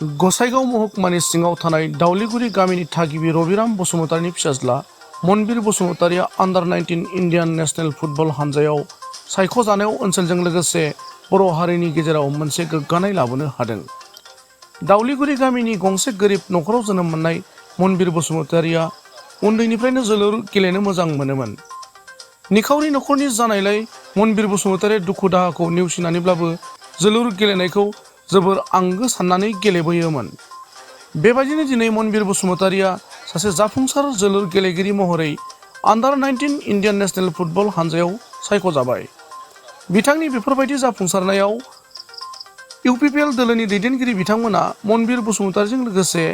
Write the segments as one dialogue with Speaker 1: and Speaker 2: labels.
Speaker 1: गसाइगाव महकुमानि सिङाव थानाय दावलिगुरि गामिनि थागिबि रबिराम बसुमतारिनि फिसाज्ला मनबिर बसुमतारिया under-19 इन्डियान नेशनेल फुटबल हानजायाव सायख'जानायाव ओनसोलजों लोगोसे बर' हारिनि गेजेराव मोनसे गोग्गानाय लाबोनो हादों। दावलिगुरि गामिनि गंसे गोरिब नखराव जोनोम मोननाय मनबिर बसुमतारिया उन्दैनिफ्रायनो जोलुर गेलेनो मोजां मोनोमोन। निखावरि नखरनि जानायलाय मनबिर बसुमतारिया दुखु दाहाखौ नेवसिनानैब्लाबो जोलुर गेलेनायखौ जोबोर आंगो साननानै गेलेबोयोमोन। बेबायदिनो दिनै मनबिर बसुमतारिया सासे जाफुंसार जोलुर गेलेगिरि महरै under-19 इन्डियान नेशनेल फुटबल हानजायाव सायख'जाबाय। बिथांनि बेफोरबायदि जाफुंसारनायाव UPPL दोलोनि दैदेनगिरि बिथांमोना मनबिर बसुमतारिजों लोगोसे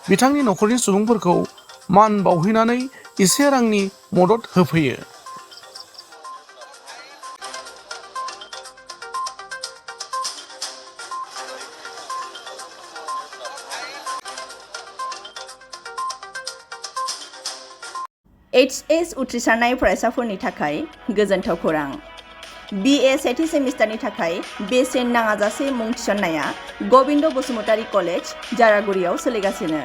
Speaker 1: बिथांनि नखरनि सुबुंफोरखौ मान बावहैनानै एसे रांनि मदद होफैयो।
Speaker 2: HS उथ्रिसारनाय फरायसाफोरनि थाखाय गोजोनथाव खौरां। BA सेथि सेमिस्टारनि थाखाय बेसेन नाङाजासे मुं थिसननाया गबिन्द बसुमतारी कलेज जारागुरियाव सोलिगासिनो।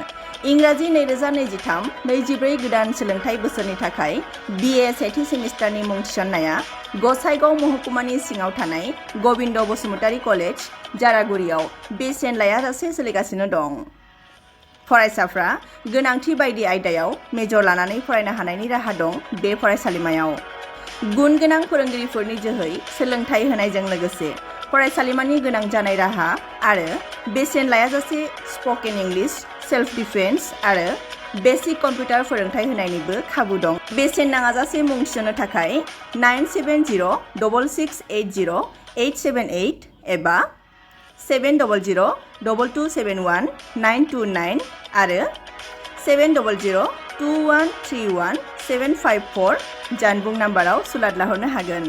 Speaker 2: इंराजि 2023-24 गोदान सोलोंथाइ बोसोरनि थाखाय BA सेथि सेमिस्टारनि मुं थिसननाया गसाइगाव महकुमानि सिङाव थानाय गबिन्द बसुमतारी कलेज जारागुरियाव बेसेन लायाजासे सोलिगासिनो दं। फरायसाफ्रा गोनांथि बायदि आयदायाव मेजर लानानै फरायनो हानायनि राहा दं बे फरायसालिमायाव। गुन गोनां फोरोंगिरिफोरनि जोहै सोलोंथाइ होनायजों लोगोसे फरायसालिमानि गोनां जानाय राहा आरो बेसेन लायाजासे स्पकेन इंलिश, सेल्फ डिफेन्स आरो बेसिक कम्पिउटार फोरोंथाइ होनायनिबो खाबु दं। बेसेन नाङाजासे मुं थिसननो थाखाय 970226807878 एबा 7002271 आरो 7002131 754 जानबुं नाम्बाराव सुलाद लाहरनो हागोन।